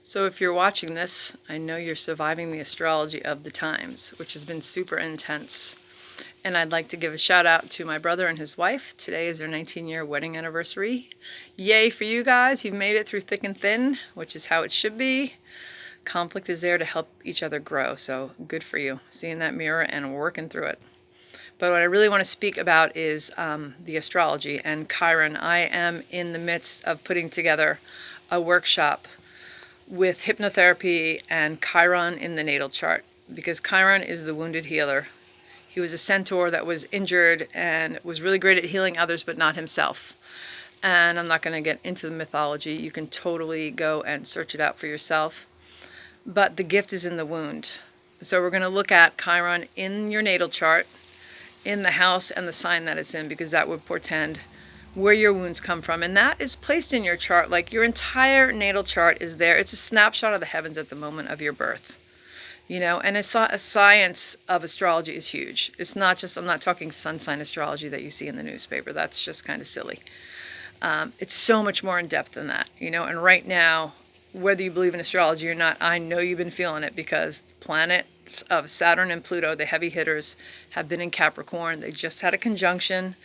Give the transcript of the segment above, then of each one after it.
So if you're watching this, I know you're surviving the astrology of the times, which has been super intense. And I'd like to give a shout out to my brother and his wife. Today is their 19-year wedding anniversary. Yay for you guys. You've made it through thick and thin, which is how it should be. Conflict is there to help each other grow. So good for you. Seeing that mirror and working through it. But what I really want to speak about is the astrology and Chiron. I am in the midst of putting together a workshop with hypnotherapy and Chiron in the natal chart, because Chiron is the wounded healer. He was a centaur that was injured and was really great at healing others, but not himself. And I'm not going to get into the mythology. You can totally go and search it out for yourself. But the gift is in the wound. So we're going to look at Chiron in your natal chart, in the house and the sign that it's in, because that would portend where your wounds come from. And that is placed in your chart, like your entire natal chart is there. It's a snapshot of the heavens at the moment of your birth. And a science of astrology is huge. It's not just, I'm not talking sun sign astrology that you see in the newspaper. That's just kind of silly. It's so much more in depth than that, and right now, whether you believe in astrology or not, I know you've been feeling it, because the planets of Saturn and Pluto, the heavy hitters, have been in Capricorn. They just had a conjunction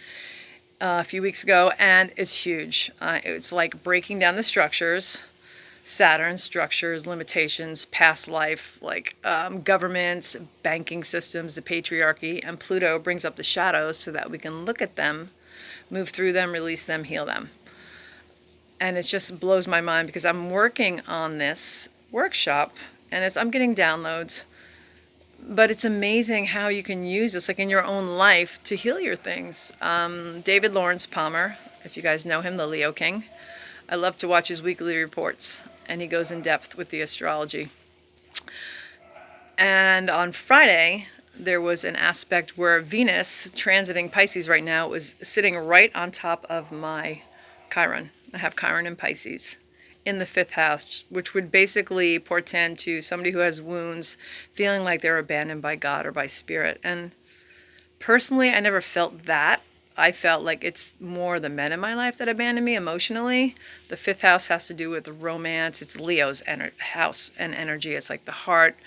a few weeks ago, and it's huge. It's like breaking down the structures. Saturn, structures, limitations, past life, like governments, banking systems, the patriarchy, and Pluto brings up the shadows so that we can look at them, move through them, release them, heal them. And it just blows my mind, because I'm working on this workshop and I'm getting downloads. But it's amazing how you can use this, like in your own life, to heal your things. David Lawrence Palmer, if you guys know him, the Leo King. I love to watch his weekly reports, and he goes in depth with the astrology. And on Friday, there was an aspect where Venus, transiting Pisces right now, was sitting right on top of my Chiron. I have Chiron in Pisces in the 5th house, which would basically portend to somebody who has wounds, feeling like they're abandoned by God or by spirit. And personally, I never felt that. I felt like it's more the men in my life that abandon me emotionally. The 5th house has to do with romance. It's Leo's house and energy. It's like the heart,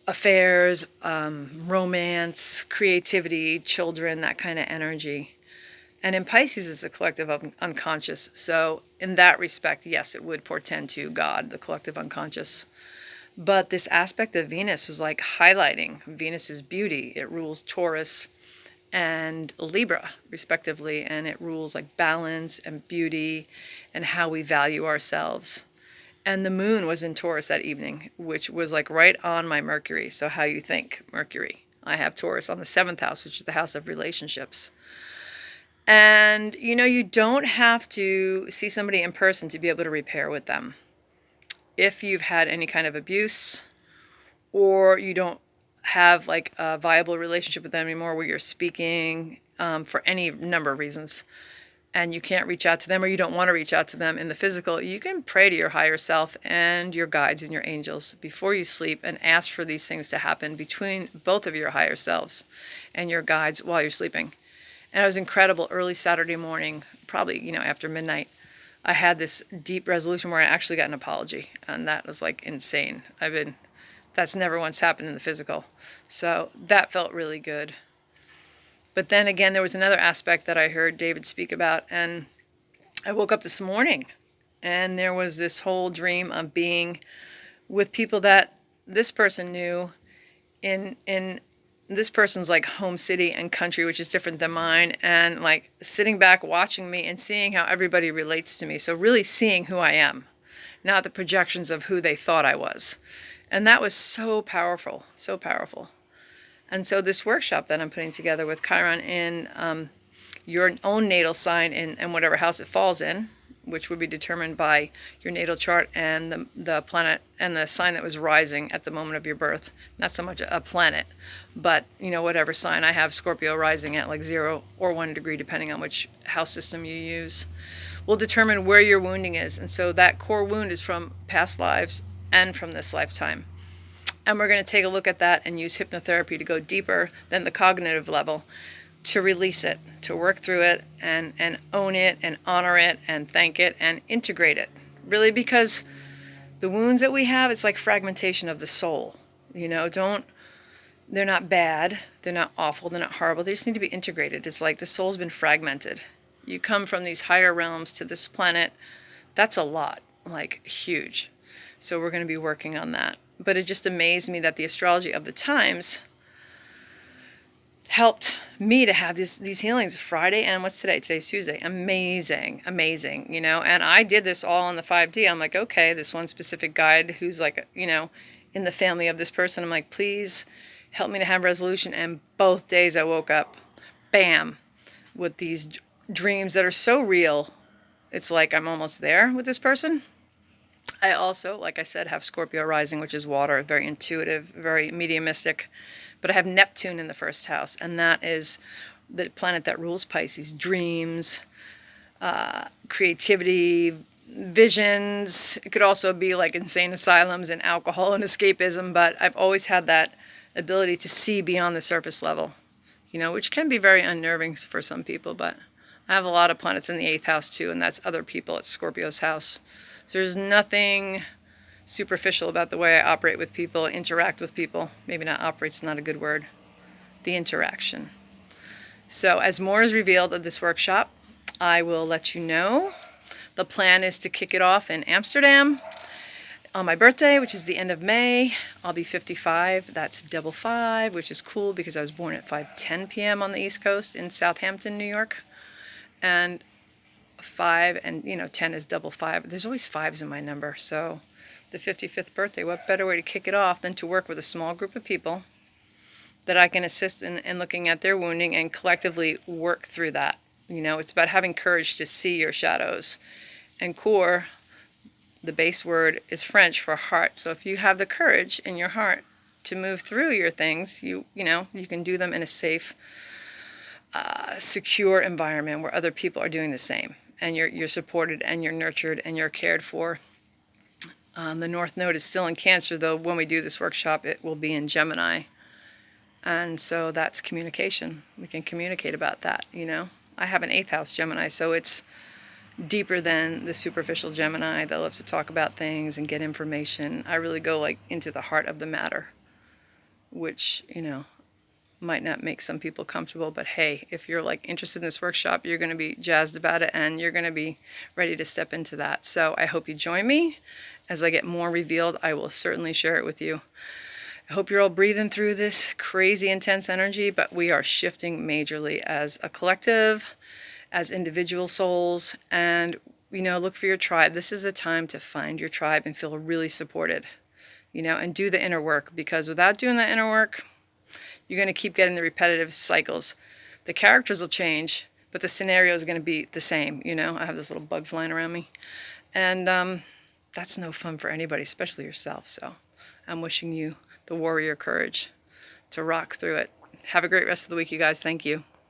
affairs, romance, creativity, children, that kind of energy. And in Pisces, it's the collective unconscious. So in that respect, yes, it would portend to God, the collective unconscious. But this aspect of Venus was like highlighting Venus's beauty. It rules Taurus and Libra, respectively. And it rules like balance and beauty and how we value ourselves. And the moon was in Taurus that evening, which was like right on my Mercury. So how you think, Mercury. I have Taurus on the 7th house, which is the house of relationships. And, you don't have to see somebody in person to be able to repair with them. If you've had any kind of abuse, or you don't have like a viable relationship with them anymore, where you're speaking for any number of reasons, and you can't reach out to them, or you don't want to reach out to them in the physical, you can pray to your higher self and your guides and your angels before you sleep, and ask for these things to happen between both of your higher selves and your guides while you're sleeping. And it was incredible. Early Saturday morning, probably, after midnight, I had this deep resolution where I actually got an apology. And that was like insane. That's never once happened in the physical. So that felt really good. But then again, there was another aspect that I heard David speak about. And I woke up this morning, and there was this whole dream of being with people that this person knew in this person's like home city and country, which is different than mine, and like sitting back watching me and seeing how everybody relates to me. So really seeing who I am, not the projections of who they thought I was. And that was so powerful, so powerful. And so this workshop that I'm putting together with Chiron in your own natal sign and whatever house it falls in, which would be determined by your natal chart and the planet and the sign that was rising at the moment of your birth. Not so much a planet, but whatever sign. I have Scorpio rising at like 0 or 1 degree, depending on which house system you use, will determine where your wounding is. And so that core wound is from past lives and from this lifetime. And we're going to take a look at that and use hypnotherapy to go deeper than the cognitive level, to release it, to work through it and own it and honor it and thank it and integrate it. Really, because The wounds that we have, it's like fragmentation of the soul. They're not bad, they're not awful, they're not horrible, they just need to be integrated. It's like the soul's been fragmented. You come from these higher realms to this planet, that's a lot, like huge. So we're going to be working on that. But it just amazed me that the astrology of the times helped me to have these healings Friday, and what's today? Today's Tuesday. Amazing, amazing, And I did this all on the 5D. I'm like, okay, this one specific guide who's like, in the family of this person. I'm like, please help me to have resolution. And both days I woke up, bam, with these dreams that are so real. It's like I'm almost there with this person. I also, like I said, have Scorpio rising, which is water, very intuitive, very mediumistic. But I have Neptune in the first house, and that is the planet that rules Pisces. Dreams, creativity, visions. It could also be like insane asylums and alcohol and escapism, but I've always had that ability to see beyond the surface level, which can be very unnerving for some people, but I have a lot of planets in the 8th house too, and that's other people. It's Scorpio's house. So there's nothing superficial about the way I operate with people, interact with people. Maybe not operate's not a good word. The interaction. So as more is revealed of this workshop, I will let you know. The plan is to kick it off in Amsterdam on my birthday, which is the end of May. I'll be 55. That's double 5, which is cool because I was born at 5:10 p.m. on the East Coast in Southampton, New York. And 5 and 10 is double 5. There's always 5s in my number. So the 55th birthday, what better way to kick it off than to work with a small group of people that I can assist in looking at their wounding and collectively work through that. It's about having courage to see your shadows. And core, the base word is French for heart. So if you have the courage in your heart to move through your things, you can do them in a safe, secure environment where other people are doing the same. And you're supported and you're nurtured and you're cared for. The North Node is still in Cancer, though when we do this workshop, it will be in Gemini. And so that's communication. We can communicate about that, I have an 8th house Gemini, so it's deeper than the superficial Gemini that loves to talk about things and get information. I really go into the heart of the matter, which, might not make some people comfortable, but hey, if you're interested in this workshop, you're going to be jazzed about it and you're going to be ready to step into that. So I hope you join me. As I get more revealed, I will certainly share it with you. I hope you're all breathing through this crazy intense energy, but we are shifting majorly as a collective, as individual souls, and look for your tribe. This is a time to find your tribe and feel really supported, and do the inner work, because without doing the inner work, you're going to keep getting the repetitive cycles. The characters will change, but the scenario is going to be the same. I have this little bug flying around me, and that's no fun for anybody, especially yourself. So I'm wishing you the warrior courage to rock through it. Have a great rest of the week, you guys. Thank you.